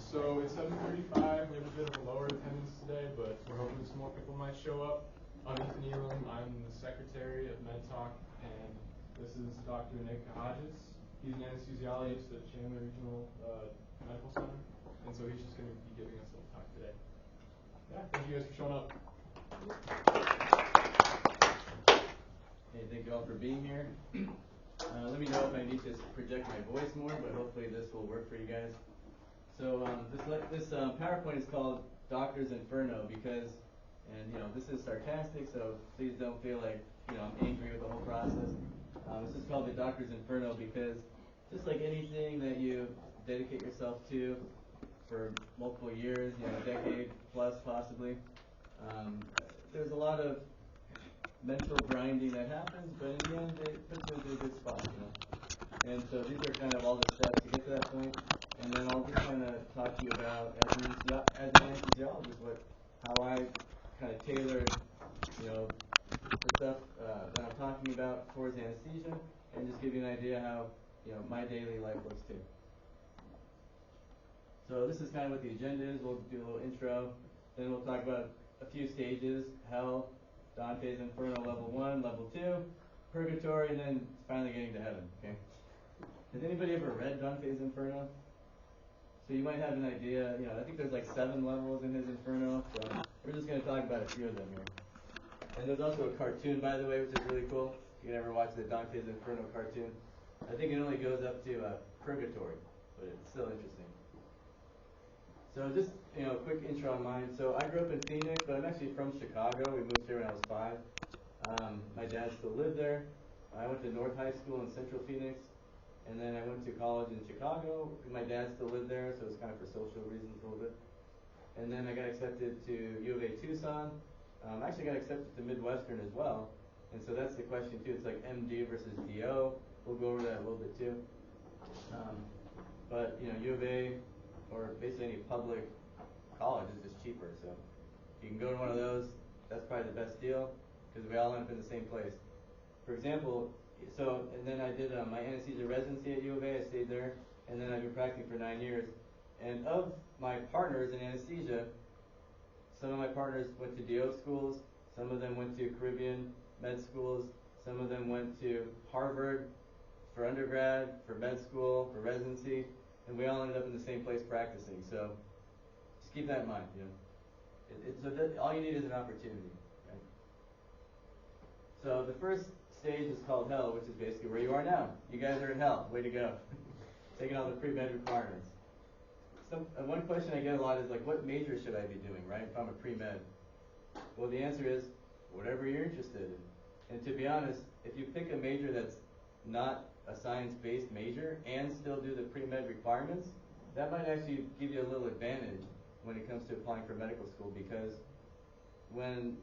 So it's 7:35. We have a bit of a lower attendance today, but we're hoping some more people might show up. I'm Anthony Elam. I'm the secretary of MedTalk, and this is Dr. Kehagias. He's an anesthesiologist at Chandler Regional Medical Center, and so he's just going to be giving us a little talk today. Yeah, thank you guys for showing up. Hey, thank you all for being here. Let me know if I need to project my voice more, but hopefully this will work for you guys. So this PowerPoint is called Doctor's Inferno because, and this is sarcastic, so please don't feel like I'm angry with the whole process. This is called the Doctor's Inferno because just like anything that you dedicate yourself to for multiple years, a decade plus possibly, there's a lot of mental grinding that happens, but in the end, it puts you into a good spot, And so these are kind of all the steps to get to that point. And then I'll just kind of talk to you about, as an anesthesiologist, how I kind of tailored, the stuff that I'm talking about towards anesthesia, and just give you an idea how, my daily life looks too. So this is kind of what the agenda is. We'll do a little intro, then we'll talk about a few stages: hell, Dante's Inferno level 1, level 2, purgatory, and then finally getting to heaven. Okay. Has anybody ever read Dante's Inferno? So you might have an idea. I think there's like 7 levels in his Inferno. So we're just going to talk about a few of them here. And there's also a cartoon, by the way, which is really cool. If you can ever watch the Dante's Inferno cartoon, I think it only goes up to purgatory, but it's still interesting. So just a quick intro on mine. So I grew up in Phoenix, but I'm actually from Chicago. We moved here when I was 5. My dad still lived there. I went to North High School in Central Phoenix, and then I went to college in Chicago. My dad still lived there, so it was kind of for social reasons a little bit. And then I got accepted to U of A Tucson. I actually got accepted to Midwestern as well, and so that's the question too. It's like MD versus DO. We'll go over that a little bit too. But U of A, or basically any public college, is just cheaper. So if you can go to one of those, that's probably the best deal because we all end up in the same place. For example, and then I did my anesthesia residency at U of A. I stayed there, and then I've been practicing for 9 years. And of my partners in anesthesia, some of my partners went to DO schools, some of them went to Caribbean med schools, some of them went to Harvard for undergrad, for med school, for residency, and we all ended up in the same place practicing. So just keep that in mind. All you need is an opportunity. Right? So the first stage is called hell, which is basically where you are now. You guys are in hell. Way to go. Taking all the pre-med requirements. One question I get a lot is like, what major should I be doing, right, if I'm a pre-med? Well, the answer is whatever you're interested in. And to be honest, if you pick a major that's not a science-based major and still do the pre-med requirements, that might actually give you a little advantage when it comes to applying for medical school, because when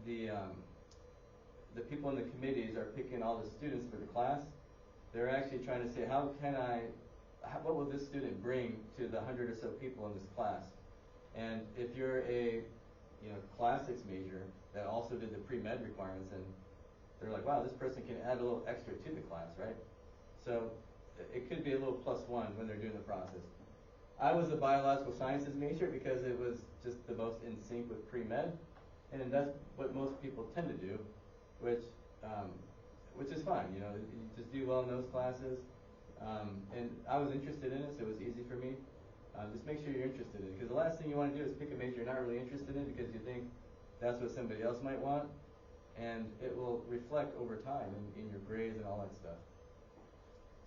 the people in the committees are picking all the students for the class, they're actually trying to say, what will this student bring to the 100 or so people in this class? And if you're a classics major that also did the pre-med requirements, and they're like, wow, this person can add a little extra to the class, right? So it could be a little +1 when they're doing the process. I was a biological sciences major because it was just the most in sync with pre-med, and that's what most people tend to do, which is fine. You just do well in those classes. And I was interested in it, so it was easy for me. Just make sure you're interested in it, because the last thing you want to do is pick a major you're not really interested in because you think that's what somebody else might want, and it will reflect over time in your grades and all that stuff.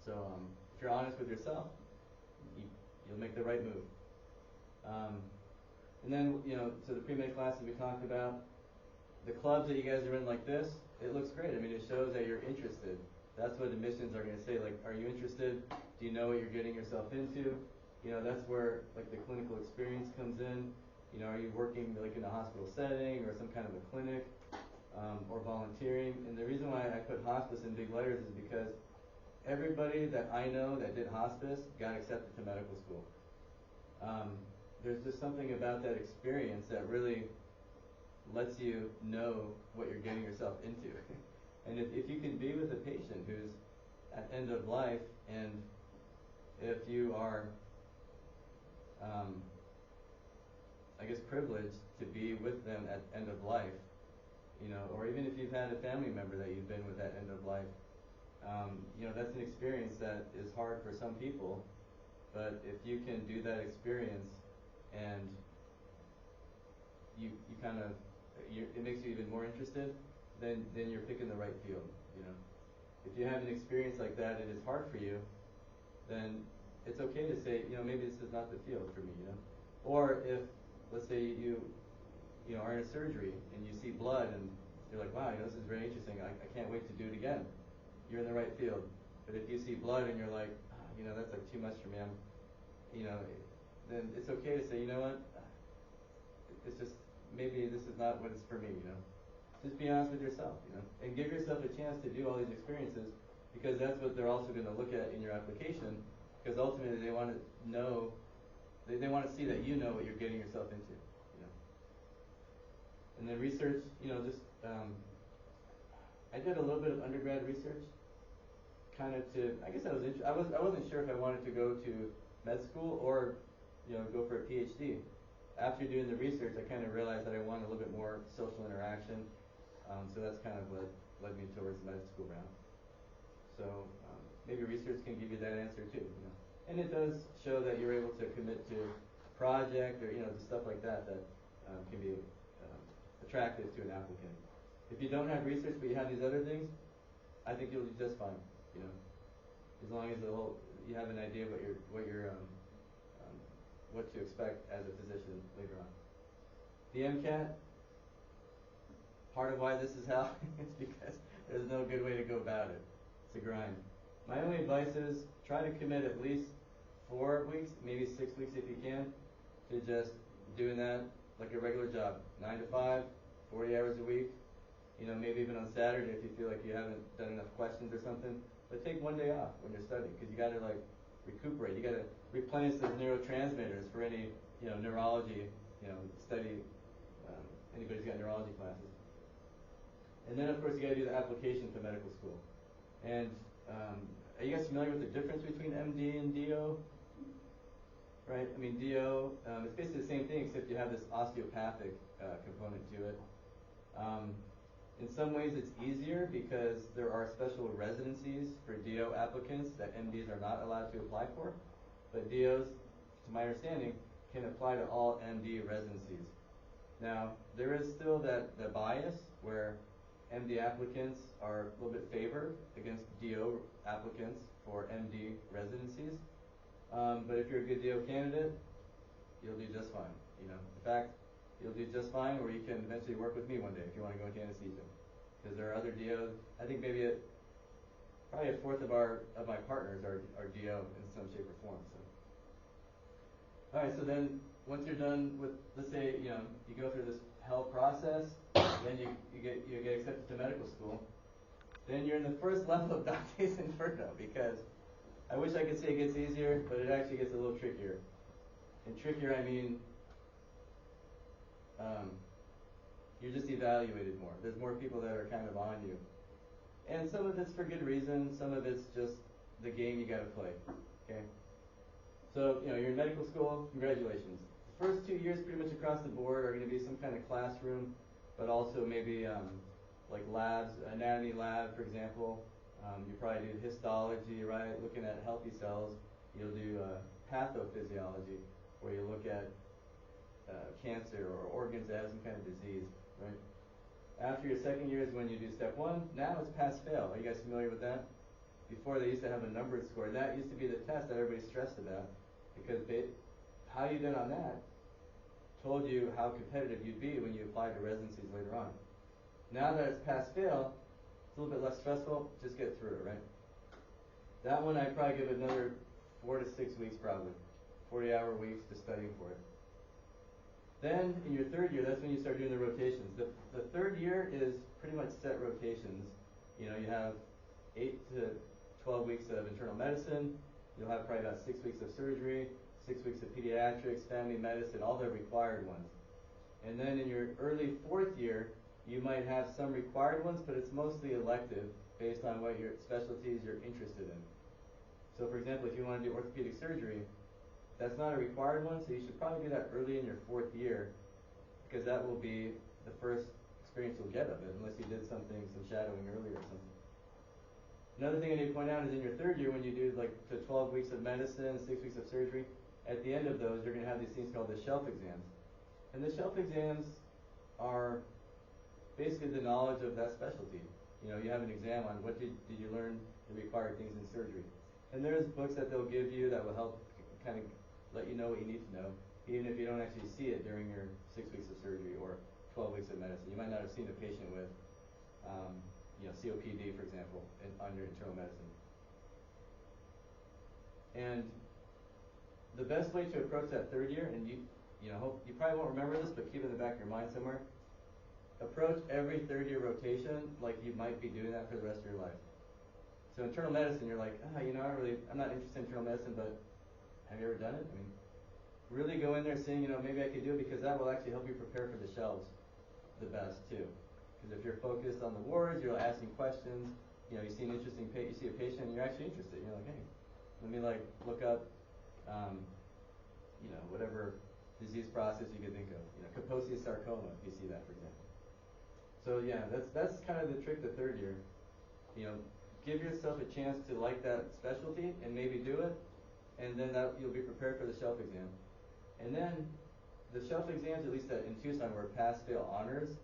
So if you're honest with yourself, you'll make the right move. And then, so the pre-med classes we talked about, the clubs that you guys are in like this, it looks great. I mean, it shows that you're interested. That's what admissions are going to say. Like, are you interested? Do you know what you're getting yourself into? That's where like the clinical experience comes in. Are you working like in a hospital setting or some kind of a clinic, or volunteering? And the reason why I put hospice in big letters is because everybody that I know that did hospice got accepted to medical school. There's just something about that experience that really lets you know what you're getting yourself into. And if you can be with a patient who's at end of life, and if you are I guess, privileged to be with them at end of life, or even if you've had a family member that you've been with at end of life, that's an experience that is hard for some people, but if you can do that experience and you kind of, it makes you even more interested, then you're picking the right field, If you have an experience like that and it's hard for you, then it's okay to say, maybe this is not the field for me, Or if, let's say you are in a surgery and you see blood and you're like, wow, this is very interesting. I can't wait to do it again. You're in the right field. But if you see blood and you're like, that's like too much for me, then it's okay to say, you know what, it's just, maybe this is not what it's for me, Just be honest with yourself, and give yourself a chance to do all these experiences, because that's what they're also going to look at in your application, because ultimately they want to know, they want to see that you know what you're getting yourself into, And then research, I did a little bit of undergrad research, kind of I guess I wasn't sure if I wanted to go to med school or, go for a PhD. After doing the research, I kind of realized that I wanted a little bit more social interaction, so that's kind of what led me towards the med school route. So maybe research can give you that answer too, And it does show that you're able to commit to a project or, stuff like that can be attractive to an applicant. If you don't have research but you have these other things, I think you'll do just fine, As long as you have an idea what to expect as a physician later on. The MCAT, part of why this is how is because there's no good way to go about it. It's a grind. My only advice is try to commit at least 4 weeks, maybe 6 weeks if you can, to just doing that like a regular job, 9 to 5, 40 hours a week. Maybe even on Saturday if you feel like you haven't done enough questions or something. But take one day off when you're studying, because you got to recuperate. You got to replenish those neurotransmitters for any neurology study. Anybody's got neurology classes. And then of course you got to do the application to medical school. And are you guys familiar with the difference between MD and DO? Right? I mean, DO, it's basically the same thing except you have this osteopathic component to it. In some ways it's easier because there are special residencies for DO applicants that MDs are not allowed to apply for. But DOs, to my understanding, can apply to all MD residencies. Now, there is still the bias where MD applicants are a little bit favored against DO applicants for MD residencies. But if you're a good DO candidate, you'll do just fine. In fact, you'll do just fine, or you can eventually work with me one day if you want to go into anesthesia. Because there are other DOs. I think maybe probably a fourth of my partners are DO in some shape or form. So, all right. So then, once you're done with, let's say, you go through this hell process, then you get accepted to medical school. Then you're in the first level of Dante's Inferno, because I wish I could say it gets easier, but it actually gets a little trickier. And trickier, I mean, you're just evaluated more. There's more people that are kind of on you. And some of it's for good reason, some of it's just the game you got to play. Okay? So, you're in medical school, congratulations. The first 2 years pretty much across the board are going to be some kind of classroom, but also maybe like labs, anatomy lab, for example. You probably do histology, right? Looking at healthy cells. You'll do pathophysiology, where you look at cancer or organs that have some kind of disease, right? After your second year is when you do step 1. Now it's pass-fail. Are you guys familiar with that? Before they used to have a numbered score. That used to be the test that everybody stressed about, because how you did on that told you how competitive you'd be when you applied to residencies later on. Now that it's pass-fail, it's a little bit less stressful. Just get through it, right? That one I'd probably give another 4 to 6 weeks, probably 40-hour weeks to studying for it. Then in your third year, that's when you start doing the rotations. The third year is pretty much set rotations. You have 8 to 12 weeks of internal medicine. You'll have probably about 6 weeks of surgery, 6 weeks of pediatrics, family medicine, all the required ones. And then in your early fourth year, you might have some required ones, but it's mostly elective based on what your specialties you're interested in. So for example, if you want to do orthopedic surgery, That's not a required one, so you should probably do that early in your 4th year, because that will be the first experience you'll get of it, unless you did some shadowing earlier or something. Another thing I need to point out is in your 3rd year, when you do like the 12 weeks of medicine, 6 weeks of surgery, at the end of those, you're going to have these things called the shelf exams. And the shelf exams are basically the knowledge of that specialty. You know, you have an exam on what did you learn the required things in surgery. And there's books that they'll give you that will help kind of let you know what you need to know, even if you don't actually see it during your 6 weeks of surgery or 12 weeks of medicine. You might not have seen a patient with, COPD, for example, on your internal medicine. And the best way to approach that 3rd year, and you probably won't remember this, but keep it in the back of your mind somewhere. Approach every 3rd year rotation like you might be doing that for the rest of your life. So internal medicine, you're like, I'm not interested in internal medicine, but have you ever done it? I mean, really go in there saying, maybe I could do it, because that will actually help you prepare for the shelves the best too. Because if you're focused on the wards, you're asking questions, you see an interesting you see a patient and you're actually interested. You're like, hey, let me look up, whatever disease process you could think of. Kaposi's sarcoma, if you see that, for example. So yeah, that's kind of the trick the 3rd year. Give yourself a chance to like that specialty and maybe do it, and then you'll be prepared for the shelf exam. And then the shelf exams, at least in Tucson, were pass-fail honors.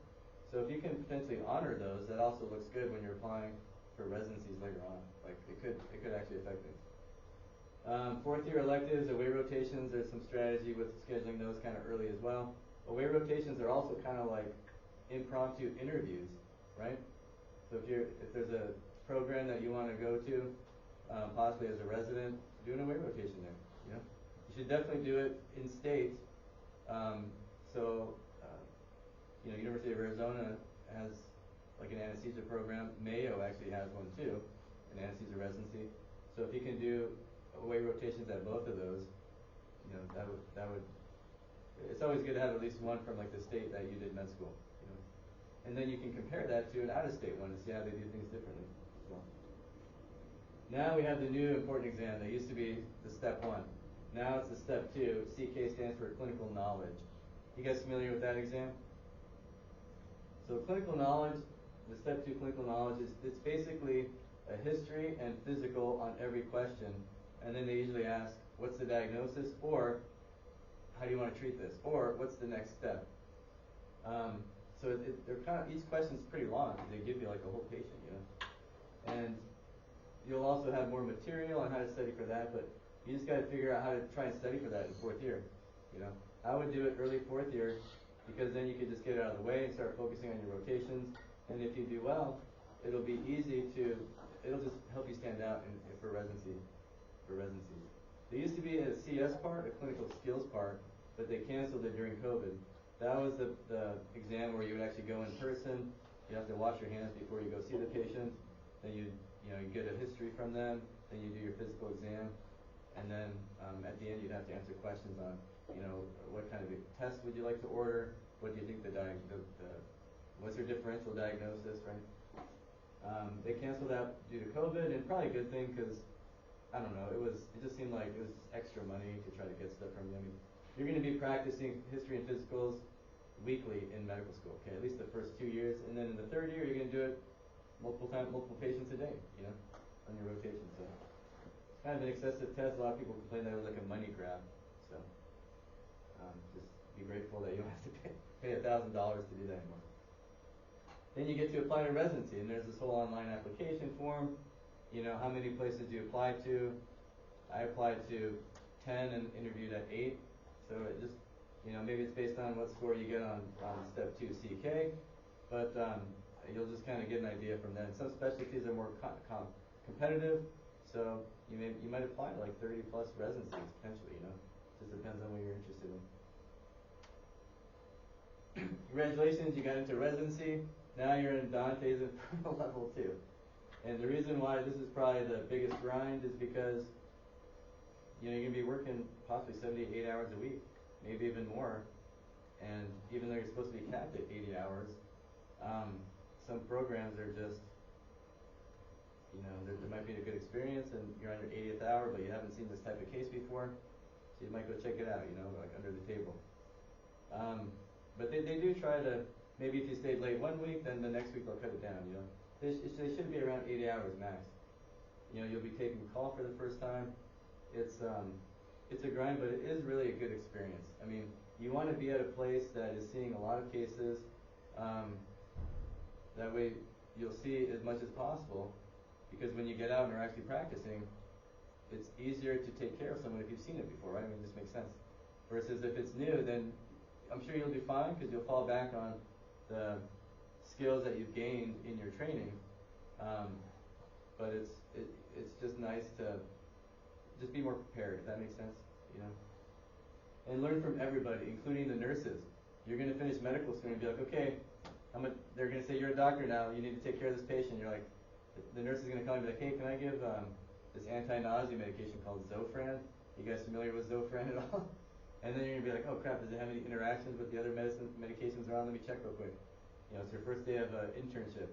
So if you can potentially honor those, that also looks good when you're applying for residencies later on. Like it could actually affect things. 4th year electives, away rotations, there's some strategy with scheduling those kind of early as well. Away rotations are also kind of like impromptu interviews, right? So if there's a program that you want to go to, possibly as a resident, do an away rotation there. You should definitely do it in state. University of Arizona has like an anesthesia program. Mayo actually has one too, an anesthesia residency. So if you can do away rotations at both of those, that would. It's always good to have at least one from like the state that you did med school. And then you can compare that to an out-of-state one and see how they do things differently as well. Now we have the new important exam. That used to be the step 1. Now it's the step 2. CK stands for clinical knowledge. You guys familiar with that exam? So clinical knowledge, the step 2 clinical knowledge it's basically a history and physical on every question. And then they usually ask, what's the diagnosis? Or, how do you want to treat this? Or, what's the next step? So each question's pretty long, because they give you like a whole patient, And you'll also have more material on how to study for that, but you just got to figure out how to try and study for that in 4th year. I would do it early 4th year, because then you could just get it out of the way and start focusing on your rotations. And if you do well, it'll just help you stand out for residencies. There used to be a CS part, a clinical skills part, but they canceled it during COVID. That was the exam where you would actually go in person. You have to wash your hands before you go see the patient. Then you get a history from them. Then you do your physical exam, and then at the end you'd have to answer questions on, what kind of a test would you like to order? What do you think what's your differential diagnosis, right? They canceled that due to COVID, and probably a good thing, because I don't know, it just seemed like it was extra money to try to get stuff from you. I mean, you're going to be practicing history and physicals weekly in medical school, okay? At least the first 2 years, and then in the 3rd year, you're going to do it multiple patients a day, on your rotation. So it's kind of an excessive test. A lot of people complain that it was like a money grab. So just be grateful that you don't have to pay $1,000 to do that anymore. Then you get to apply to residency, and there's this whole online application form. How many places do you apply to? I applied to 10 and interviewed at 8. So it just, maybe it's based on what score you get on step 2 CK, but you'll just kind of get an idea from that. Some specialties are more competitive, so you might apply to like 30 plus residencies potentially. Just depends on what you're interested in. Congratulations, you got into residency. Now you're in Dante's Inferno level 2. And the reason why this is probably the biggest grind is because you're going to be working possibly 78 hours a week, maybe even more. And even though you're supposed to be capped at 80 hours, some programs are just, there might be a good experience and you're on your 80th hour, but you haven't seen this type of case before. So you might go check it out, you know, like under the table. But they do try to, maybe if you stayed late one week, then the next week they'll cut it down, you know. They should be around 8 hours max. You know, you'll be taking call for the first time. It's a grind, but it is really a good experience. I mean, you want to be at a place that is seeing a lot of cases. That way you'll see as much as possible, because when you get out and are actually practicing, it's easier to take care of someone if you've seen it before, right? I mean, it just makes sense. Versus if it's new, then I'm sure you'll do fine because you'll fall back on the skills that you've gained in your training. But it's just nice to just be more prepared, if that makes sense, you know. And learn from everybody, including the nurses. You're going to finish medical school and be like, okay, they're going to say, you're a doctor now, you need to take care of this patient. You're like, the nurse is going to come and be like, hey, can I give this anti-nausea medication called Zofran? You guys familiar with Zofran at all? And then you're going to be like, oh crap, does it have any interactions with the other medications around? Let me check real quick. You know, it's your first day of internship.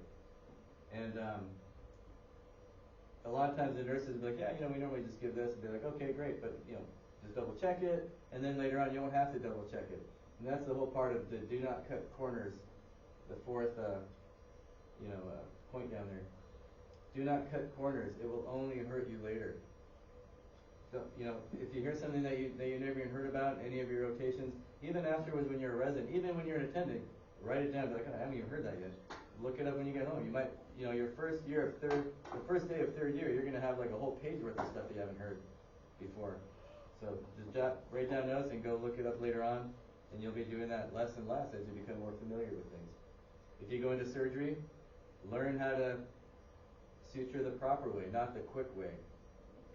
And a lot of times the nurses will be like, yeah, you know, we normally just give this. And be like, okay, great, but, you know, just double check it. And then later on, you don't have to double check it. And that's the whole part of the do not cut corners, the fourth, point down there. Do not cut corners. It will only hurt you later. So, you know, if you hear something that you never even heard about in any of your rotations, even afterwards when you're a resident, even when you're an attending, write it down. Be like, oh, I haven't even heard that yet. Look it up when you get home. You might, you know, your first day of third year, you're going to have like a whole page worth of stuff that you haven't heard before. So just write down notes and go look it up later on, and you'll be doing that less and less as you become more familiar with things. If you go into surgery, learn how to suture the proper way, not the quick way.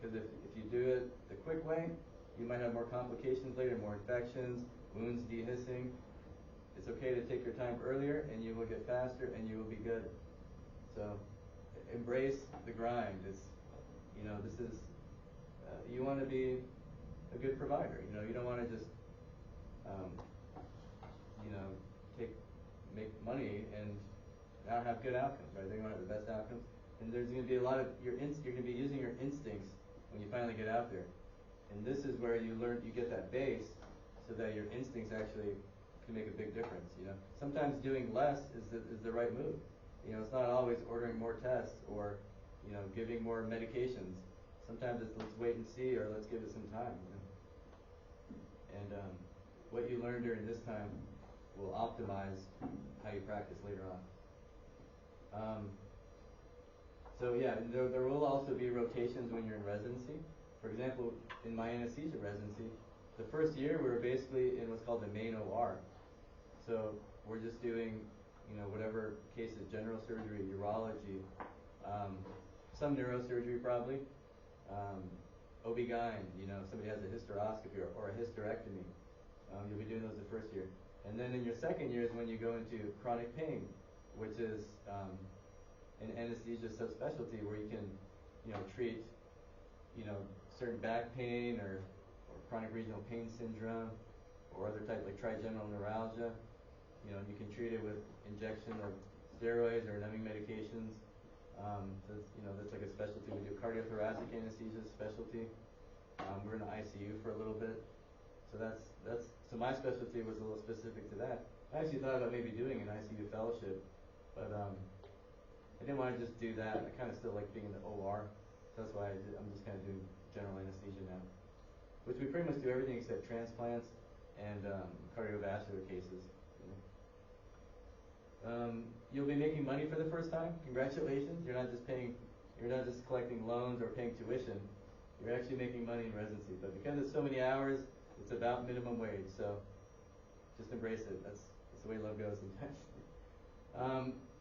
Because if you do it the quick way, you might have more complications later, more infections, wounds dehiscing. It's okay to take your time earlier, and you will get faster, and you will be good. So embrace the grind. It's, you know, this is, you want to be a good provider. You know, you don't want to just, you know, make money and not have good outcomes, right? They're going to have the best outcomes. And there's going to be a lot of, you're going to be using your instincts when you finally get out there. And this is where you get that base so that your instincts actually can make a big difference, you know. Sometimes doing less is the right move. You know, it's not always ordering more tests or, you know, giving more medications. Sometimes it's let's wait and see, or let's give it some time, you know. And what you learn during this time will optimize how you practice later on. So yeah, there will also be rotations when you're in residency. For example, in my anesthesia residency, the first year we were basically in what's called the main OR. So we're just doing, you know, whatever cases, general surgery, urology, some neurosurgery probably, OB-GYN, you know, if somebody has a hysteroscopy or a hysterectomy, you'll be doing those the first year. And then in your second year is when you go into chronic pain, which is an anesthesia subspecialty where you can, you know, treat, you know, certain back pain or chronic regional pain syndrome or other types like trigeminal neuralgia. You know, you can treat it with injection of steroids or numbing medications. So you know, that's like a specialty. We do cardiothoracic anesthesia specialty. We're in the ICU for a little bit. So so my specialty was a little specific to that. I actually thought about maybe doing an ICU fellowship, but I didn't want to just do that. I kind of still like being in the OR. So that's why I'm just kind of doing general anesthesia now, which we pretty much do everything except transplants and cardiovascular cases. You know. You'll be making money for the first time. Congratulations! You're not just collecting loans or paying tuition. You're actually making money in residency. But because it's so many hours, it's about minimum wage. So just embrace it. That's the way love goes sometimes.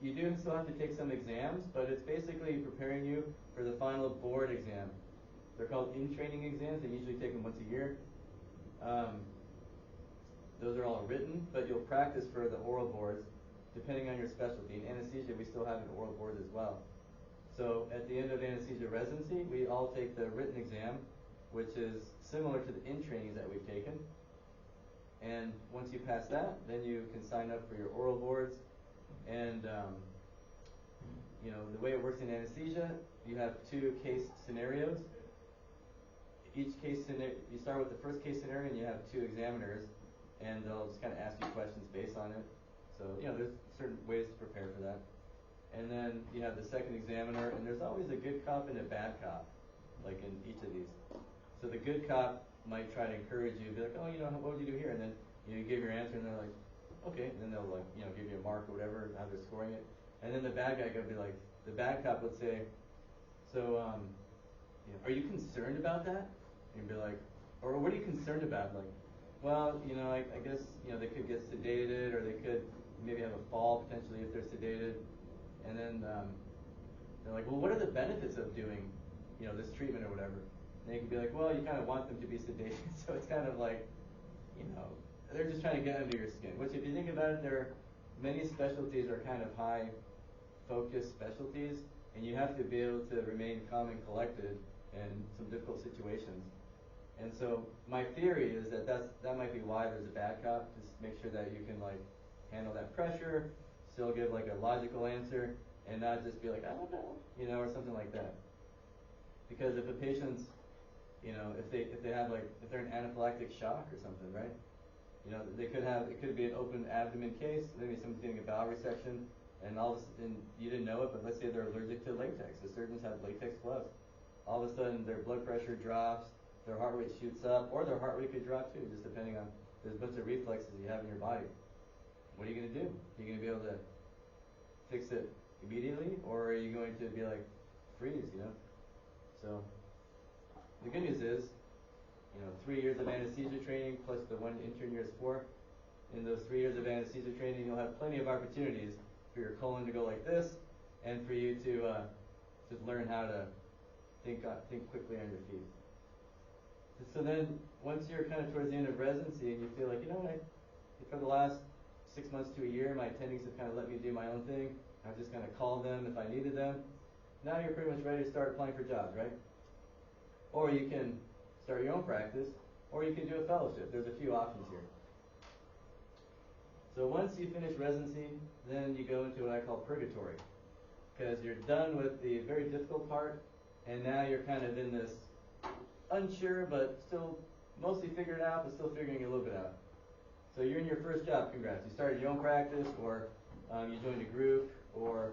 You do still have to take some exams, but it's basically preparing you for the final board exam. They're called in-training exams. They usually take them once a year. Those are all written, but you'll practice for the oral boards depending on your specialty. In anesthesia, we still have an oral board as well. So at the end of anesthesia residency, we all take the written exam, which is similar to the in-trainings that we've taken. And once you pass that, then you can sign up for your oral boards. And you know, the way it works in anesthesia, you have two case scenarios. each case scenario, you start with the first case scenario and you have two examiners, and they'll just kind of ask you questions based on it. So, there's certain ways to prepare for that. And then you have the second examiner, and there's always a good cop and a bad cop, like in each of these. So the good cop might try to encourage you, be like, oh, what would you do here? And then you give your answer, and they're like, okay. And then they'll give you a mark or whatever, how they're scoring it. And then the bad guy could be like, the bad cop would say, so, are you concerned about that? And you'd be like, or what are you concerned about? Like, well, I guess, they could get sedated, or they could maybe have a fall potentially if they're sedated. And then they're like, well, what are the benefits of doing, this treatment or whatever? And they can be like, well, you kind of want them to be sedated. So it's kind of like, they're just trying to get under your skin. Which, if you think about it, many specialties are kind of high focus specialties, and you have to be able to remain calm and collected in some difficult situations. And so my theory is that might be why there's a bad cop, just make sure that you can handle that pressure, still give a logical answer, and not just be like, I don't know, or something like that. Because if a patient's, if they're in anaphylactic shock or something, right? It could be an open abdomen case, maybe someone's getting a bowel resection, and all of a sudden, you didn't know it, but let's say they're allergic to latex. The surgeons have latex gloves. All of a sudden, their blood pressure drops, their heart rate shoots up, or their heart rate could drop too, just depending on, there's a bunch of reflexes you have in your body. What are you going to do? Are you going to be able to fix it immediately, or are you going to be like, freeze, So, the good news is, 3 years of anesthesia training plus the 1 intern year is 4. In those 3 years of anesthesia training, you'll have plenty of opportunities for your colon to go like this, and for you to just learn how to think quickly on your feet. So then, once you're kind of towards the end of residency, and you feel like, for the last 6 months to a year, my attendings have kind of let me do my own thing. I've just kind of called them if I needed them. Now you're pretty much ready to start applying for jobs, right? Or you can start your own practice, or you can do a fellowship. There's a few options here. So once you finish residency, then you go into what I call purgatory, because you're done with the very difficult part, and now you're kind of in this unsure, but still mostly figured out, but still figuring a little bit out. So you're in your first job, congrats. You started your own practice, or you joined a group, or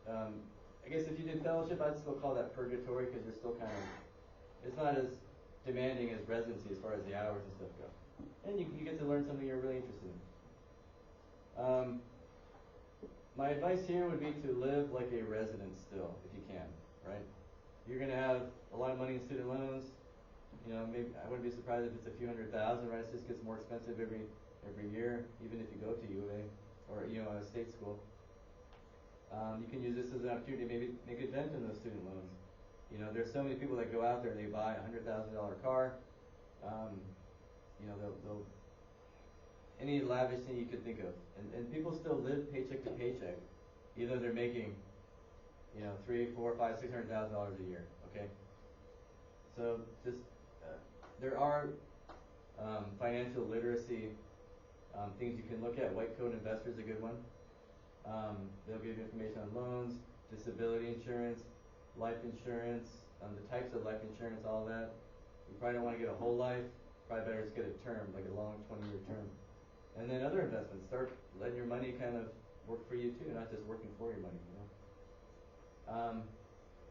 I guess if you did fellowship, I'd still call that purgatory, because you're still kind of, it's not as demanding as residency as far as the hours and stuff go. And you get to learn something you're really interested in. My advice here would be to live like a resident still, if you can, right? You're going to have a lot of money in student loans. Maybe I wouldn't be surprised if it's a few $100,000, right? It just gets more expensive every year, even if you go to U of A or a state school. You can use this as an opportunity to maybe make a dent in those student loans. There's so many people that go out there and they buy a $100,000 car. They'll any lavish thing you could think of, and people still live paycheck to paycheck, even though they're making, $300,000, $400,000, $500,000, $600,000 a year. Okay, so just there are financial literacy things you can look at. White Coat Investor is a good one. They'll give you information on loans, disability insurance, life insurance, the types of life insurance, all that. You probably don't want to get a whole life. Probably better just get a term, like a long 20-year term. And then other investments. Start letting your money kind of work for you too, not just working for your money.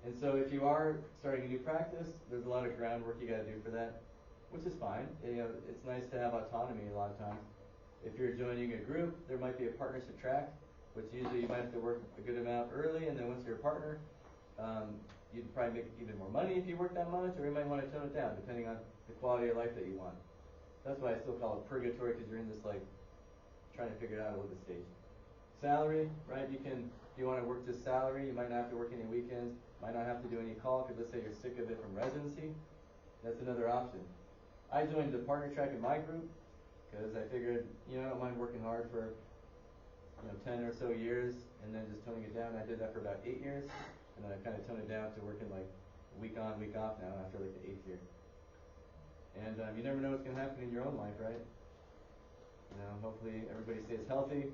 And so if you are starting a new practice, there's a lot of groundwork you got to do for that, which is fine. It's nice to have autonomy a lot of times. If you're joining a group, there might be a partnership track, which usually you might have to work a good amount early, and then once you're a partner, you'd probably make even more money if you work that much, or you might want to tone it down depending on the quality of life that you want. That's why I still call it purgatory, because you're in this trying to figure it out a little bit stage. Salary, right? If you want to work this salary, you might not have to work any weekends, might not have to do any call, because let's say you're sick of it from residency. That's another option. I joined the partner track in my group because I figured, I don't mind working hard for 10 or so years and then just toning it down. I did that for about 8 years, and then I kind of toned it down to working week on, week off now after the 8th year. And you never know what's going to happen in your own life, right? Hopefully everybody stays healthy,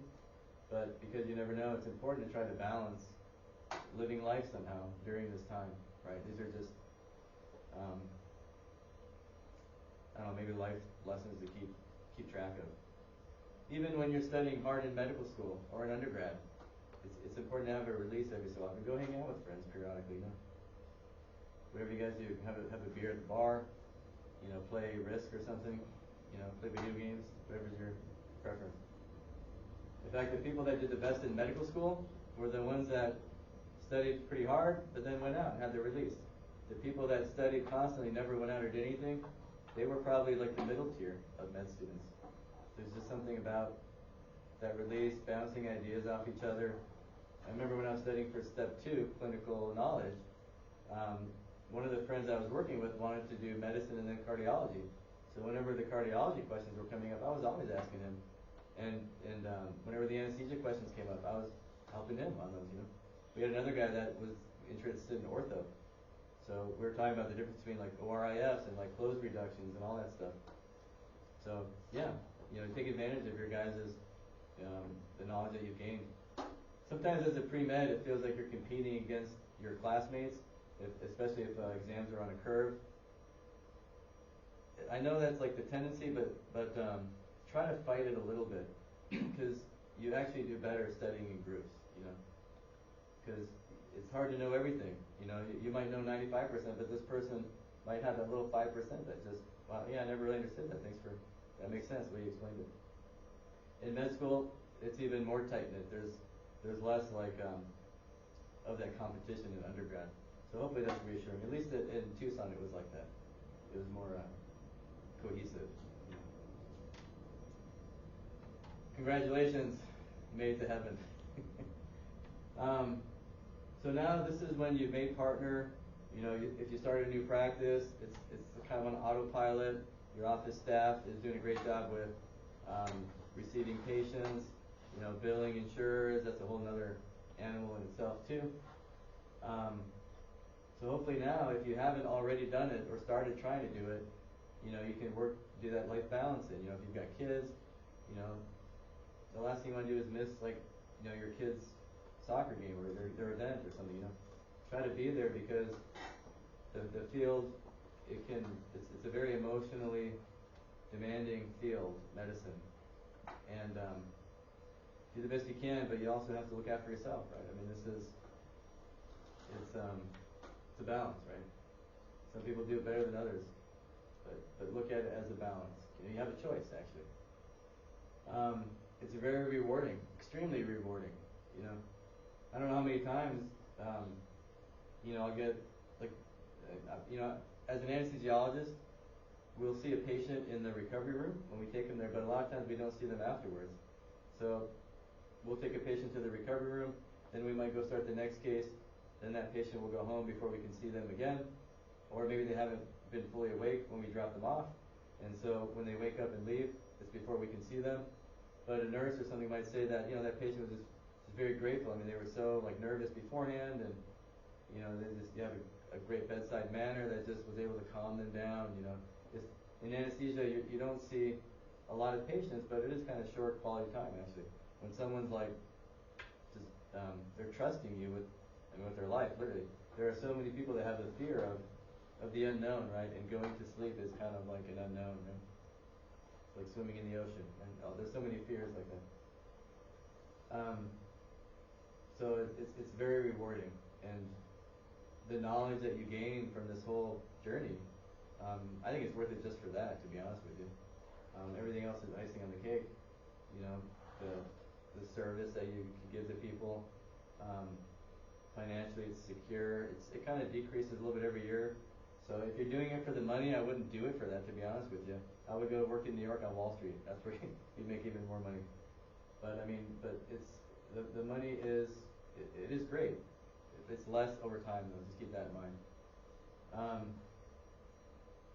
but because you never know, it's important to try to balance living life somehow during this time, right? These are just I don't know, maybe life lessons to keep track of. Even when you're studying hard in medical school or in undergrad, it's important to have a release every so often. Go hang out with friends periodically, you know. Whatever you guys do, have a beer at the bar, you know, play Risk or something, you know, play video games, whatever's your preference. In fact, the people that did the best in medical school were the ones that studied pretty hard, but then went out and had their release. The people that studied constantly, never went out or did anything, they were probably like the middle tier of med students. There's just something about that release, bouncing ideas off each other. I remember when I was studying for step 2, clinical knowledge, one of the friends I was working with wanted to do medicine and then cardiology. So whenever the cardiology questions were coming up, I was always asking him. And whenever the anesthesia questions came up, I was helping him on those, you know. We had another guy that was interested in ortho. So we were talking about the difference between like ORIFs and like closed reductions and all that stuff. So yeah, you know, take advantage of your guys' the knowledge that you've gained. Sometimes as a pre-med, it feels like you're competing against your classmates, especially if exams are on a curve. I know that's like the tendency, but try to fight it a little bit, because you actually do better studying in groups, you know. Because it's hard to know everything, you know. You might know 95%, but this person might have that little 5% that just, wow, yeah, I never really understood that. Thanks for, that makes sense the way you explained it. In med school, it's even more tight-knit. There's less like of that competition in undergrad. So hopefully that's reassuring. At least in Tucson it was like that. It was more cohesive. Congratulations, you made it to heaven. So now this is when you've made partner. You know, if you start a new practice, it's kind of on autopilot. Your office staff is doing a great job with receiving patients, you know, billing insurers. That's a whole nother animal in itself too. So hopefully now, if you haven't already done it or started trying to do it, you know, you can do that life balance in. You know, if you've got kids, you know, the last thing you want to do is miss, like, you know, your kid's soccer game or their event or something, you know. Try to be there, because the field, it's a very emotionally demanding field, medicine. And do the best you can, but you also have to look after yourself, right? I mean, it's a balance, right? Some people do it better than others, but look at it as a balance. You know, you have a choice, actually. It's very rewarding, extremely rewarding. You know, I don't know how many times, you know, I'll get like, you know, as an anesthesiologist, we'll see a patient in the recovery room when we take them there, but a lot of times we don't see them afterwards. So we'll take a patient to the recovery room, then we might go start the next case, then that patient will go home before we can see them again, or maybe they haven't been fully awake when we drop them off, and so when they wake up and leave, it's before we can see them. But a nurse or something might say that, you know, that patient was just very grateful. I mean, they were so like nervous beforehand, and you know, you have a great bedside manner that just was able to calm them down. You know, in anesthesia, you don't see a lot of patients, but it is kind of short quality time actually. When someone's like, just they're trusting you with their life, literally. There are so many people that have the fear of the unknown, right? And going to sleep is kind of like an unknown, right? It's like swimming in the ocean, and there's so many fears like that. So it's very rewarding, and the knowledge that you gain from this whole journey, I think it's worth it just for that, to be honest with you. Everything else is icing on the cake. You know, the service that you can give to people. Financially, it's secure. It kind of decreases a little bit every year. So if you're doing it for the money, I wouldn't do it for that, to be honest with you. I would go work in New York on Wall Street. That's where you'd make even more money. But I mean, it's the money is it is great. It's less over time though. Just keep that in mind.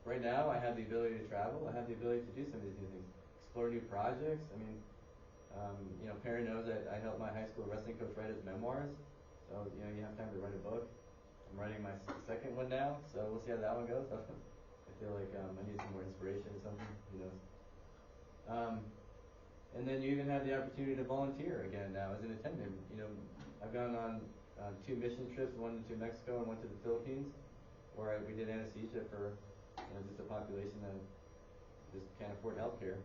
Right now, I have the ability to travel. I have the ability to do some of these new things, explore new projects. I mean, you know, Perry knows that I helped my high school wrestling coach write his memoirs. So, you know, you have time to write a book. I'm writing my second one now, so we'll see how that one goes. I feel like I need some more inspiration or something, who knows. And then you even have the opportunity to volunteer again now as an attendant. You know, I've gone on 2 mission trips, one to Mexico and one to the Philippines, where we did anesthesia for, you know, just a population that just can't afford healthcare.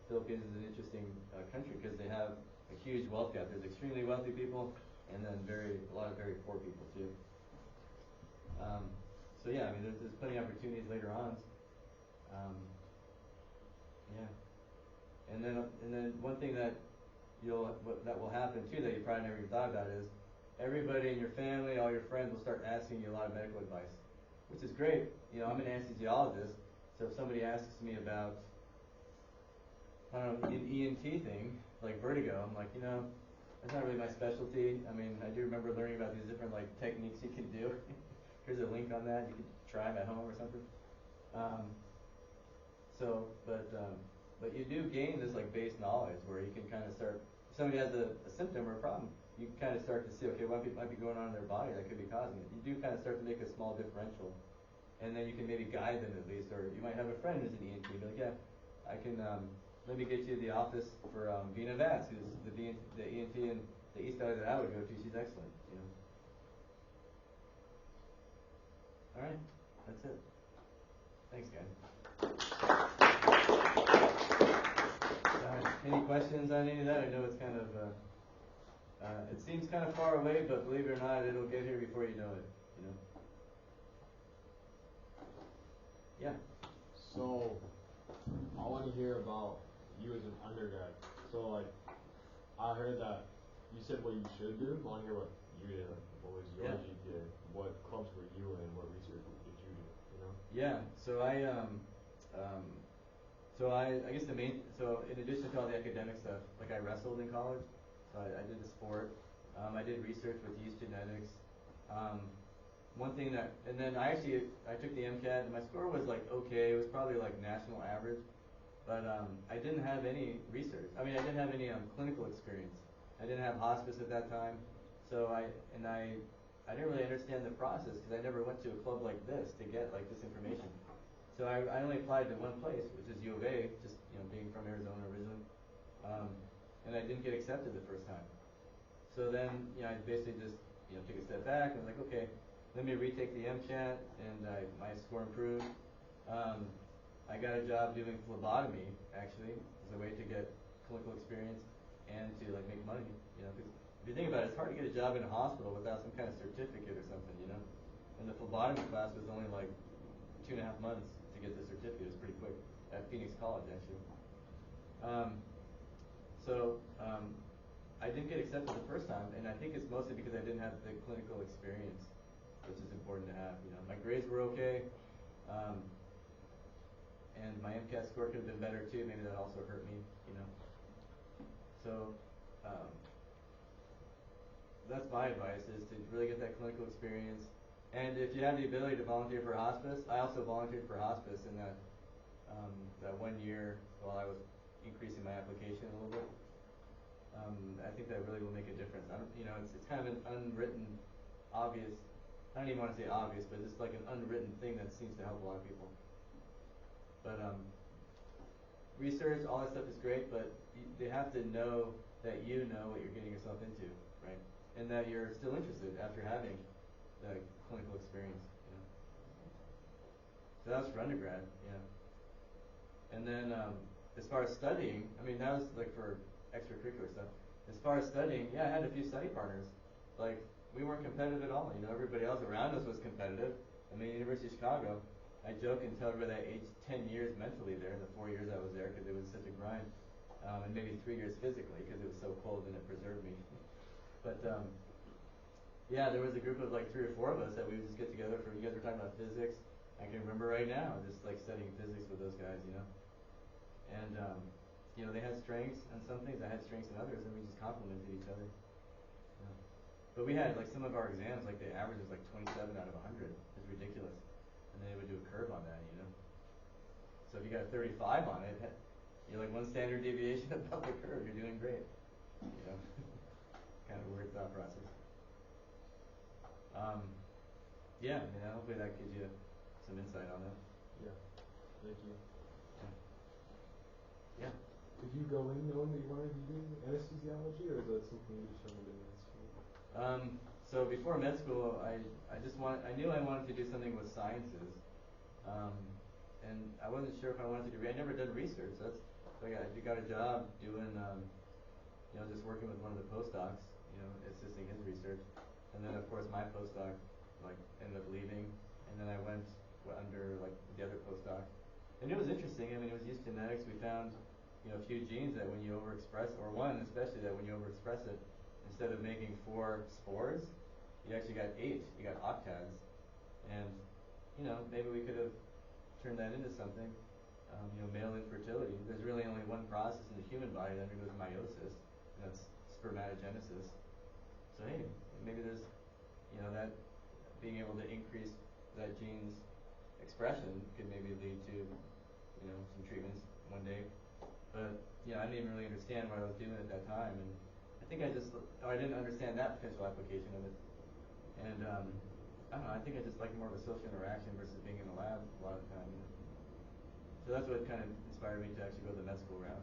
Philippines is an interesting country because they have a huge wealth gap. There's extremely wealthy people, and then a lot of very poor people too. So yeah, I mean, there's plenty of opportunities later on. Yeah, and then one thing that that will happen too that you probably never even thought about is everybody in your family, all your friends will start asking you a lot of medical advice, which is great. You know, I'm an anesthesiologist, so if somebody asks me about, I don't know, an ENT thing, like vertigo, I'm like, you know, that's not really my specialty. I mean, I do remember learning about these different like techniques you can do. Here's a link on that. You can try them at home or something. But you do gain this like base knowledge where you can kind of start. If somebody has a symptom or a problem, you can kind of start to see, okay, what might be going on in their body that could be causing it. You do kind of start to make a small differential, and then you can maybe guide them at least, or you might have a friend who's an ENT. Be like, yeah, I can. Let me get you to the office for Vina Vance, who's the ENT in the East Valley that I would go to. She's excellent. You know. All right, that's it. Thanks, guys. Any questions on any of that? I know it's kind of, it seems kind of far away, but believe it or not, it'll get here before you know it. You know. Yeah. So, I want to hear about you as an undergrad. So, like, I heard that you said what you should do. I want to hear what you did. Like, what was your GPA? What clubs were you in? What research did you do? You know? Yeah. So I guess so in addition to all the academic stuff, like I wrestled in college. So I did the sport. I did research with yeast genetics. One thing and then I took the MCAT and my score was like okay. It was probably like national average. But I didn't have any research. I mean, I didn't have any clinical experience. I didn't have hospice at that time, so I didn't really understand the process because I never went to a club like this to get like this information. So I only applied to one place, which is U of A, just being from Arizona originally, and I didn't get accepted the first time. So then I basically just took a step back and was like, okay, let me retake the MCAT, and my score improved. I got a job doing phlebotomy, actually, as a way to get clinical experience and to like make money. Because if you think about it, it's hard to get a job in a hospital without some kind of certificate or something. And the phlebotomy class was only like 2.5 months to get the certificate. It was pretty quick at Phoenix College, actually. I didn't get accepted the first time, and I think it's mostly because I didn't have the clinical experience, which is important to have. My grades were okay. And my MCAT score could have been better too. Maybe that also hurt me, So that's my advice: is to really get that clinical experience. And if you have the ability to volunteer for hospice, I also volunteered for hospice in that 1 year while I was increasing my application a little bit. I think that really will make a difference. It's kind of an unwritten, obvious. I don't even want to say obvious, but it's like an unwritten thing that seems to help a lot of people. But research, all that stuff is great, but they have to know that you know what you're getting yourself into, right? And that you're still interested after having the clinical experience. So that was for undergrad, And then as far as studying, I mean that was like for extracurricular stuff. As far as studying, I had a few study partners. Like we weren't competitive at all. Everybody else around us was competitive. I mean, University of Chicago. I joke and tell everybody that I aged 10 years mentally there in the 4 years I was there because it was such a grind, and maybe 3 years physically because it was so cold and it preserved me. But there was a group of like 3 or 4 of us that we would just get together for. You guys were talking about physics. I can remember right now just like studying physics with those guys, And they had strengths on some things, I had strengths in others, and we just complemented each other. But we had like some of our exams, like the average was like 27 out of 100. It's ridiculous. And they would do a curve on that, So if you got a 35 on it, you're like 1 standard deviation above the curve. You're doing great, Kind of a weird thought process. Hopefully that gives you some insight on that. Yeah. Thank you. Yeah. Did you go in knowing that you wanted to do anesthesiology, or is that something you determined in med school? So before med school, I knew I wanted to do something with sciences. and I wasn't sure if I wanted to do. I never done research. So I got a job doing, just working with one of the postdocs, assisting his research, and then of course my postdoc ended up leaving, and then I went under the other postdoc, and it was interesting. I mean, it was used genetics. We found a few genes that when you overexpress, or one especially that when you overexpress it, instead of making 4 spores, you actually got 8. You got octads, and maybe we could have turned that into something. Male infertility. There's really only one process in the human body that undergoes meiosis, and that's spermatogenesis. So hey, maybe there's, that being able to increase that gene's expression could maybe lead to, some treatments one day. But I didn't even really understand what I was doing at that time, and I think I didn't understand that potential application of it. And I don't know. I think I just like more of a social interaction versus being in the lab a lot of the time. So that's what kind of inspired me to actually go the med school route.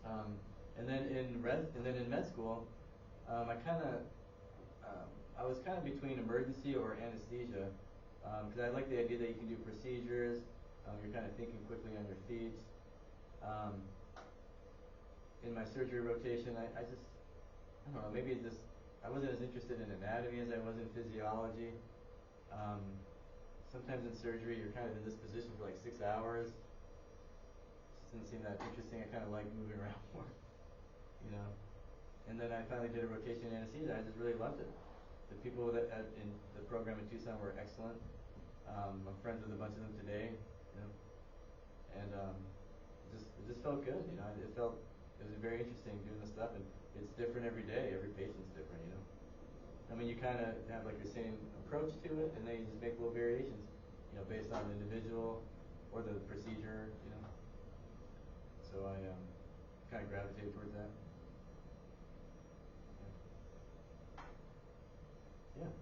Yeah. And then in med school, I was kind of between emergency or anesthesia, because I like the idea that you can do procedures. You're kind of thinking quickly on your feet. In my surgery rotation, I don't know, maybe I wasn't as interested in anatomy as I was in physiology. Sometimes in surgery, you're kind of in this position for 6 hours. Just didn't seem that interesting. I kind of like moving around more, And then I finally did a rotation in anesthesia. I just really loved it. The people in the program in Tucson were excellent. I'm friends with a bunch of them today, and it just felt good. It was very interesting doing this stuff, and it's different every day. Every patient's different, I mean, you kind of have your same approach to it, and then you just make little variations, based on the individual or the procedure, So I kind of gravitated towards that. Yeah.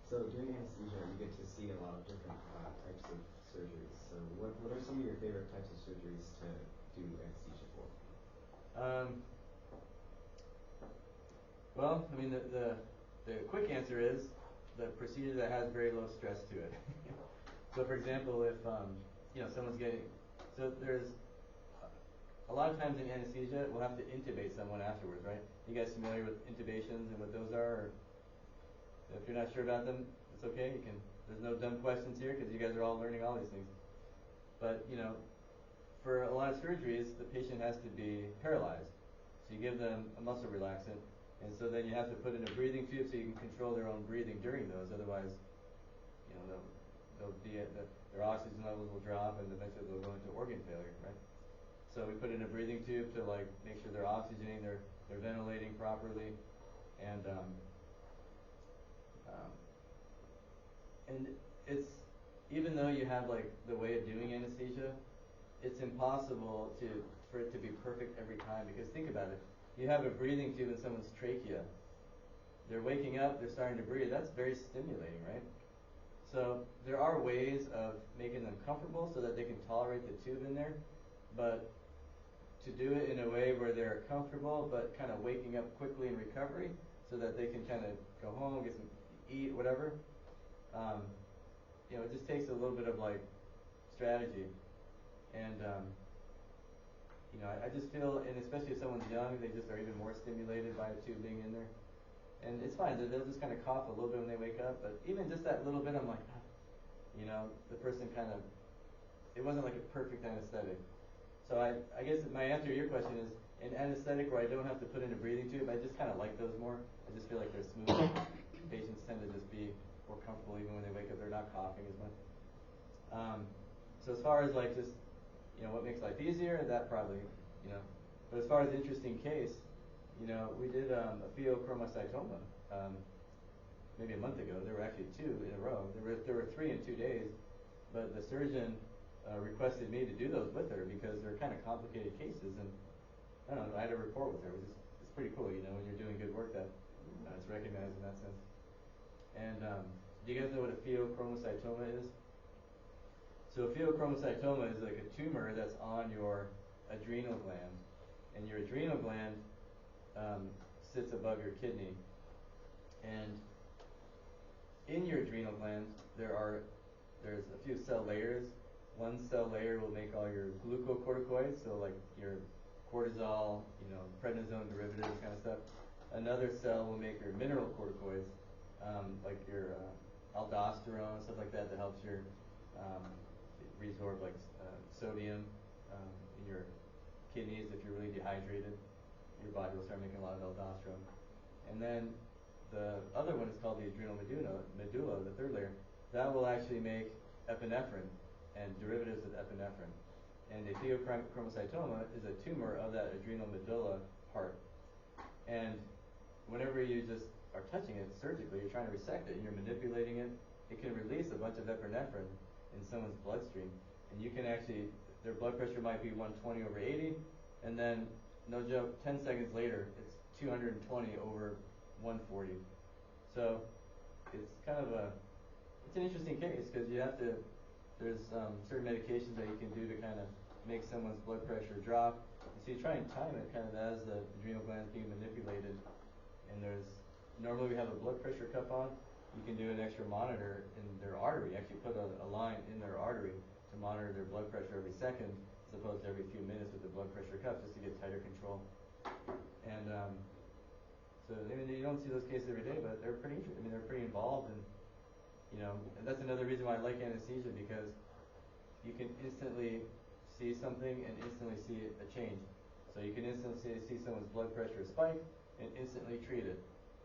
So during anesthesia, you get to see a lot of different types of surgeries. So what are some of your favorite types of surgeries to do anesthesia for? Well, I mean, the quick answer is the procedure that has very low stress to it. So, for example, if someone's there's a lot of times in anesthesia we'll have to intubate someone afterwards, right? You guys familiar with intubations and what those are? Or if you're not sure about them, it's okay. There's no dumb questions here because you guys are all learning all these things. But for a lot of surgeries, the patient has to be paralyzed. So you give them a muscle relaxant. And so then you have to put in a breathing tube so you can control their own breathing during those. Otherwise, their oxygen levels will drop and eventually they'll go into organ failure, right? So we put in a breathing tube to make sure they're oxygenating, they're ventilating properly, and it's even though you have the way of doing anesthesia, it's impossible for it to be perfect every time, because think about it. You have a breathing tube in someone's trachea. They're waking up, they're starting to breathe. That's very stimulating, right? So there are ways of making them comfortable so that they can tolerate the tube in there, but to do it in a way where they're comfortable but kind of waking up quickly in recovery so that they can kind of go home, get some eat, whatever. It just takes a little bit of strategy, and I just feel, and especially if someone's young, they just are even more stimulated by a tube being in there. And it's fine, they'll just kind of cough a little bit when they wake up, but even just that little bit, I'm like, the person it wasn't like a perfect anesthetic. So I guess my answer to your question is, in anesthetic where I don't have to put in a breathing tube, I just kind of like those more. I just feel like they're smooth. Patients tend to just be more comfortable even when they wake up, they're not coughing as much. So as far as just, what makes life easier, that probably, But as far as interesting case, we did a pheochromocytoma maybe a month ago. There were actually 2 in a row. There were 3 in 2 days, but the surgeon requested me to do those with her because they're kind of complicated cases, and I don't know, I had a rapport with her. It's pretty cool, when you're doing good work that it's recognized in that sense. And do you guys know what a pheochromocytoma is? So a pheochromocytoma is like a tumor that's on your adrenal gland, and your adrenal gland sits above your kidney. And in your adrenal glands, there's a few cell layers. One cell layer will make all your glucocorticoids, so like your cortisol, prednisone derivatives kind of stuff. Another cell will make your mineralocorticoids, like your aldosterone, stuff like that helps your resorb like sodium in your kidneys. If you're really dehydrated, your body will start making a lot of aldosterone. And then the other one is called the adrenal medulla, the third layer. That will actually make epinephrine and derivatives of epinephrine. And a pheochromocytoma is a tumor of that adrenal medulla part. And whenever you just are touching it surgically, you're trying to resect it, and you're manipulating it, it can release a bunch of epinephrine in someone's bloodstream. And you can actually, their blood pressure might be 120 over 80, and then, no joke, 10 seconds later, it's 220 over 140. So it's kind of it's an interesting case because there's certain medications that you can do to kind of make someone's blood pressure drop. And so you try and time it kind of as the adrenal glands being manipulated. And normally we have a blood pressure cuff on. You can do an extra monitor in their artery, actually put a line in their artery to monitor their blood pressure every second as opposed to every few minutes with the blood pressure cuff just to get tighter control. And so you don't see those cases every day, but they're pretty interesting. They're pretty involved, and and that's another reason why I like anesthesia, because you can instantly see something and instantly see a change. So you can instantly see someone's blood pressure spike and instantly treat it.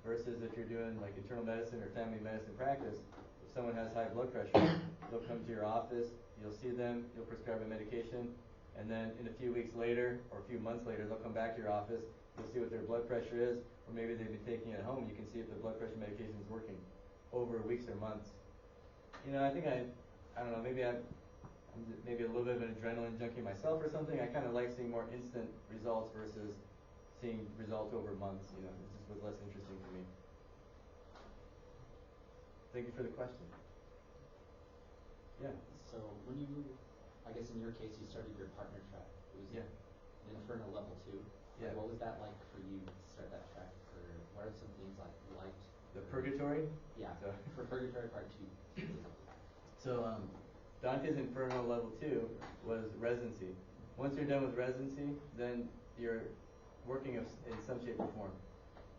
Versus if you're doing like internal medicine or family medicine practice, if someone has high blood pressure, they'll come to your office, you'll see them, you'll prescribe a medication, and then in a few weeks later or a few months later, they'll come back to your office, you'll see what their blood pressure is, or maybe they've been taking it at home, you can see if the blood pressure medication is working over weeks or months. I think I don't know, maybe I'm maybe a little bit of an adrenaline junkie myself or something. I kind of like seeing more instant results versus seeing results over months. It just was less interesting for me. Thank you for the question. Yeah. So when I guess in your case, you started your partner track. It was an Inferno level 2. Yeah. What was that like for you to start that track? Or what are some things like you liked? The purgatory? Yeah. So, for Purgatory Part 2. So Dante's Inferno level 2 was residency. Once you're done with residency, then you're working in some shape or form.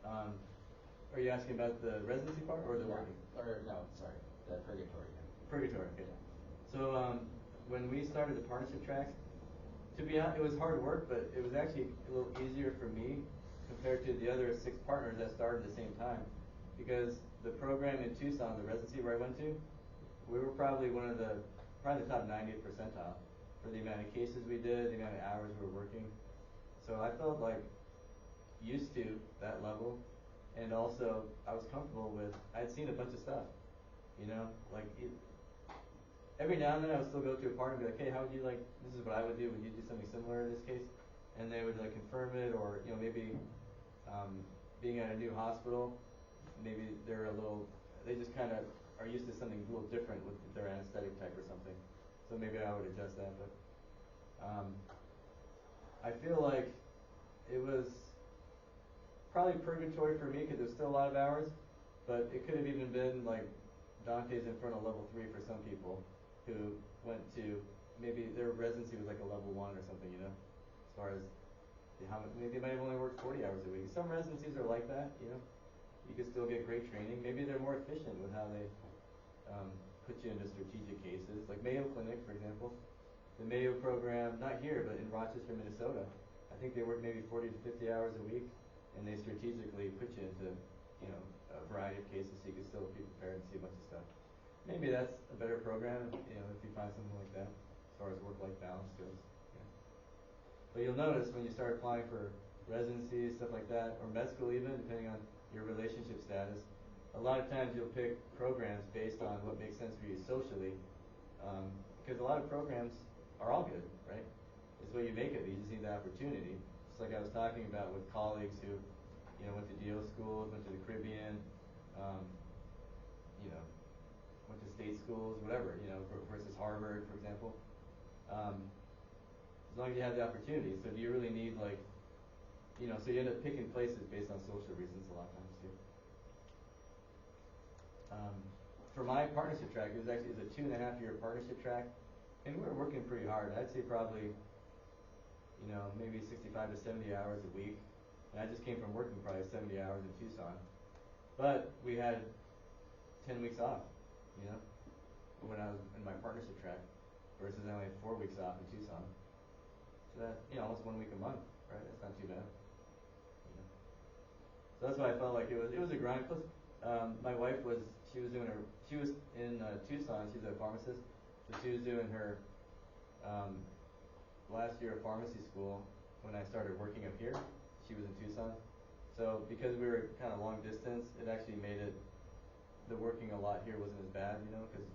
Are you asking about the residency part or the working? Or no, sorry, the Purgatory. Purgatory, okay. So when we started the partnership tracks, to be honest, it was hard work, but it was actually a little easier for me compared to the other 6 partners that started at the same time. Because the program in Tucson, the residency where I went to, we were probably the top 90th percentile for the amount of cases we did, the amount of hours we were working. So I felt like used to that level, and also I was comfortable with, I'd seen a bunch of stuff, every now and then I would still go to a partner and be like, hey, how would you this is what I would do, would you do something similar in this case? And they would confirm it, or maybe being at a new hospital, maybe they just kind of are used to something a little different with their anesthetic type or something. So maybe I would adjust that, but I feel like it was probably purgatory for me because there's still a lot of hours, but it could have even been like Dante's Inferno level 3 for some people who went to, maybe their residency was like a level 1 or something, as far as maybe they might have only worked 40 hours a week. Some residencies are like that, you can still get great training. Maybe they're more efficient with how they put you into strategic cases, like Mayo Clinic, for example. The Mayo program, not here, but in Rochester, Minnesota, I think they work maybe 40 to 50 hours a week, and they strategically put you into, a variety of cases so you can still be prepared and see a bunch of stuff. Maybe that's a better program, if you find something like that, as far as work-life balance goes. Yeah. But you'll notice when you start applying for residencies, stuff like that, or med school even, depending on your relationship status, a lot of times you'll pick programs based on what makes sense for you socially, because a lot of programs are all good, right? It's what you make of it. You just need the opportunity. Just like I was talking about with colleagues who, went to DO schools, went to the Caribbean, went to state schools, whatever, versus Harvard, for example. As long as you have the opportunity. So do you really need so you end up picking places based on social reasons a lot of times too. for my partnership track, it was a 2.5-year partnership track, and we were working pretty hard. I'd say probably, maybe 65 to 70 hours a week. And I just came from working probably 70 hours in Tucson. But we had 10 weeks off, when I was in my partnership track, versus I only had 4 weeks off in Tucson. So that, almost 1 week a month, right? That's not too bad. So that's why I felt like it was a grind. Plus, my wife she was in Tucson. She's a pharmacist, so she was doing her last year of pharmacy school when I started working up here. She was in Tucson, so because we were kind of long distance, it actually made the working a lot here wasn't as bad, because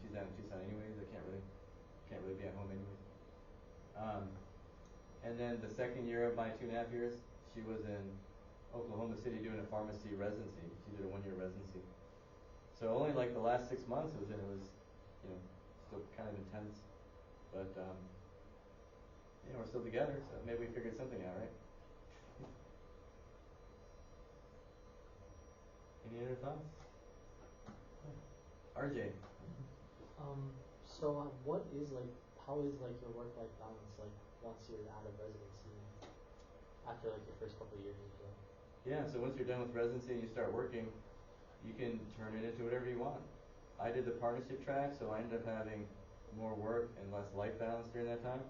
she's down in Tucson anyways. I can't really be at home anyways. And then the second year of my 2.5 years, she was in Oklahoma City doing a pharmacy residency. She did a 1-year residency. So only like the last 6 months it was still kind of intense. But we're still together, so maybe we figured something out, right? Any other thoughts? RJ. So how is your work-life balance once you're out of residency, after your first couple of years or so? Yeah, so once you're done with residency and you start working, you can turn it into whatever you want. I did the partnership track, so I ended up having more work and less life balance during that time.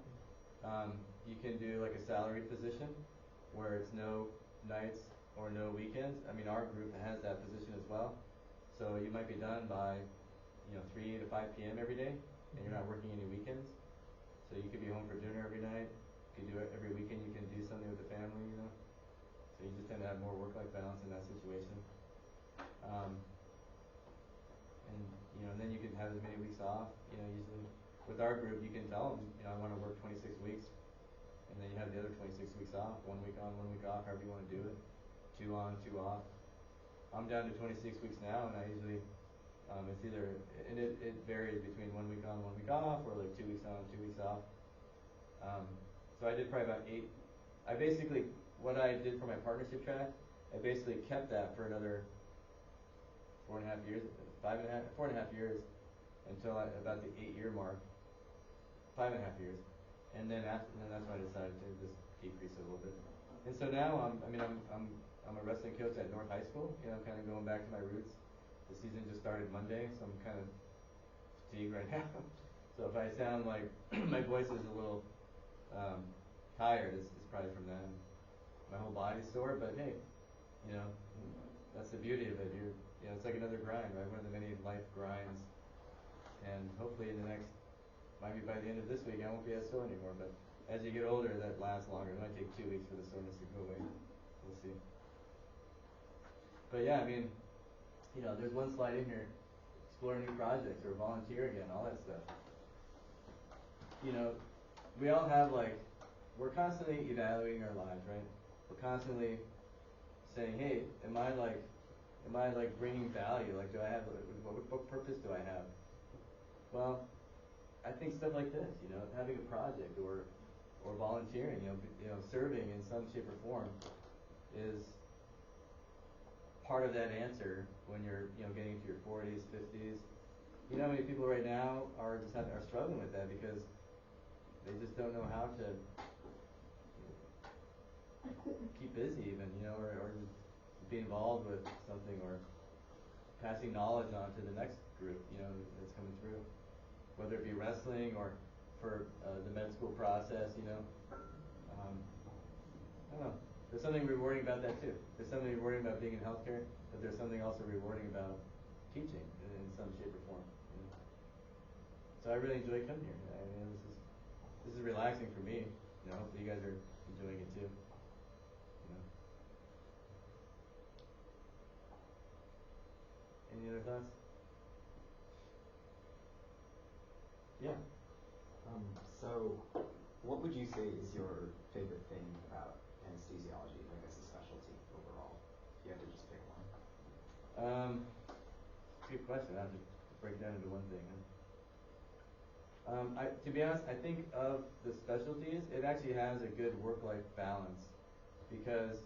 You can do like a salaried position where it's no nights or no weekends. I mean, our group has that position as well. So you might be done by 3 to 5 p.m. every day, and you're not working any weekends. So you could be home for dinner every night. You could do it every weekend. You can do something with the family, So you just tend to have more work-life balance in that situation. And then you can have as many weeks off. Usually with our group, you can tell them, I want to work 26 weeks, and then you have the other 26 weeks off. 1 week on, 1 week off, however you want to do it. 2 on, 2 off. I'm down to 26 weeks now, and I usually it's either, and it varies between 1 week on, 1 week off, or like 2 weeks on, 2 weeks off. So I did probably about 8. What I did for my partnership track, I basically kept that for another 4.5 years, 4.5 years, until about the 8-year mark, 5.5 years, and then that's when I decided to just decrease it a little bit. And so now I'm a wrestling coach at North High School. Kind of going back to my roots. The season just started Monday, so I'm kind of fatigued right now. So if I sound like my voice is a little tired, it's probably from that. My whole body's sore, but hey, that's the beauty of it. It's like another grind, right? One of the many life grinds. And hopefully might be by the end of this week, I won't be as sore anymore. But as you get older, that lasts longer. It might take 2 weeks for the soreness to go away. We'll see. But yeah, there's one slide in here, explore new projects or volunteer again, all that stuff. We all have we're constantly evaluating our lives, right? We're constantly saying, hey, am I bringing value? Do I have, what purpose do I have? Well, I think stuff like this, having a project or volunteering, serving in some shape or form is part of that answer when you're, getting into your 40s, 50s. How many people right now are struggling with that because they just don't know how to keep busy even, or just be involved with something or passing knowledge on to the next group, that's coming through. Whether it be wrestling or for the med school process, I don't know. There's something rewarding about that too. There's something rewarding about being in healthcare, but there's something also rewarding about teaching in some shape or form. So I really enjoy coming here. This is relaxing for me. Hopefully you guys are enjoying it too. Any other thoughts? Yeah. So, what would you say is your favorite thing about anesthesiology, as a specialty overall? If you had to just pick one. Good question. I have to break it down into one thing. To be honest, I think of the specialties, it actually has a good work-life balance, because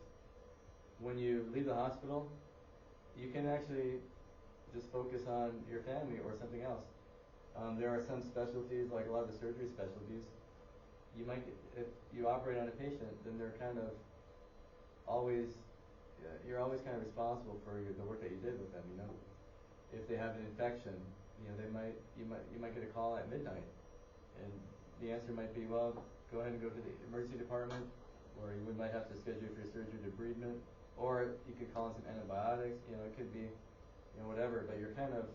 when you leave the hospital, you can actually just focus on your family or something else. There are some specialties, like a lot of the surgery specialties, you might get, if you operate on a patient, then they're kind of always, you're always kind of responsible for the work that you did with them, you know. If they have an infection, you know, you might get a call at midnight, and the answer might be, well, go ahead and go to the emergency department, or you might have to schedule for your surgery debridement, or you could call in some antibiotics, you know, it could be, you know, whatever, but you're kind of,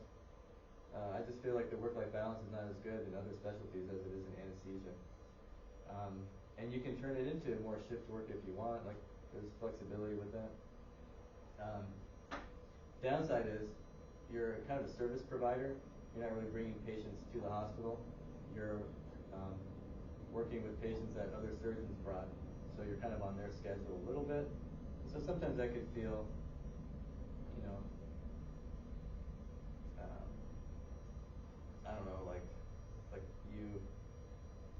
I just feel like the work-life balance is not as good in other specialties as it is in anesthesia. And you can turn it into more shift work if you want, like there's flexibility with that. Downside is you're kind of a service provider. You're not really bringing patients to the hospital. You're working with patients that other surgeons brought, so you're kind of on their schedule a little bit. So sometimes that could feel, you know, I don't know, like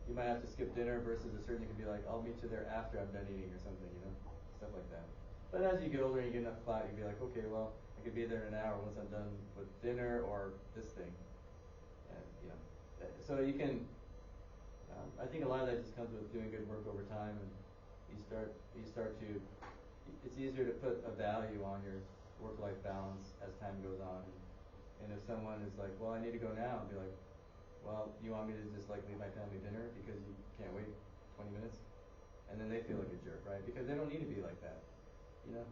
you might have to skip dinner versus a surgeon could be like, I'll meet you there after I'm done eating or something, you know, stuff like that. But as you get older and you get enough clout, you'd be like, okay, well, I could be there in an hour once I'm done with dinner or this thing. And, you know, so you can, I think a lot of that just comes with doing good work over time, and you start to, it's easier to put a value on your work-life balance as time goes on. And if someone is like, well, I need to go now, I'll be like, well, you want me to just like leave my family dinner because you can't wait 20 minutes? And then they feel like a jerk, right? Because they don't need to be like that, you know?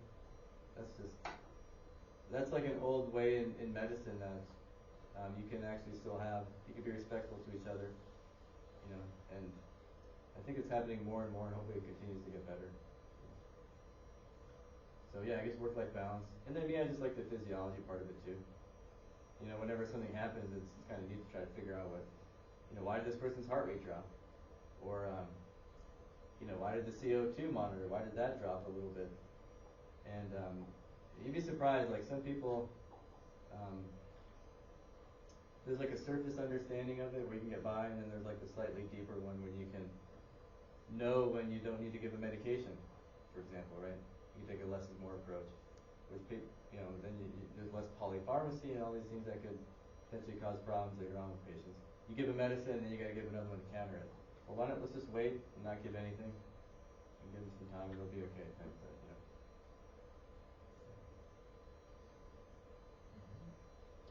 That's like an old way in medicine that you can actually still have, you can be respectful to each other, you know? And I think it's happening more and more, and hopefully it continues to get better. So yeah, I guess work-life balance. And then I just like the physiology part of it too. You know, whenever something happens, it's kind of neat to try to figure out what, you know, why did this person's heart rate drop? Or, you know, why did the CO2 monitor, why did that drop a little bit? And you'd be surprised, like some people, there's like a surface understanding of it where you can get by, and then there's like the slightly deeper one when you can know when you don't need to give a medication, for example, right? You can take a less is more approach. Which, you know, then there's less polypharmacy and all these things that could potentially cause problems later on with patients. You give a medicine, and then you got to give another one to counter it. Well, why not? Let's just wait and not give anything, and give them some time, and it'll be okay. Kind of thing, you know.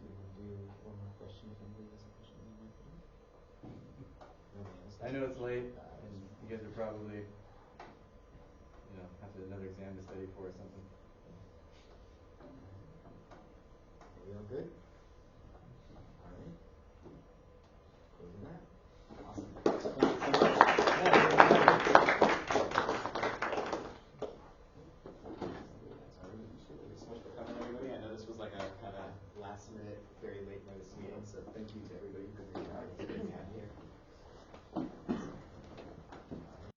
Do you want to do one more question if anybody has a question they want to put in? Nobody else? I know it's late, and you guys are probably, you know, have another exam to study for or something. Are we all good? All right. Closing that. Awesome. Thank you so much. Thanks so much for coming, everybody. I know this was like a kind of last minute, very late notice meeting, so thank you to everybody who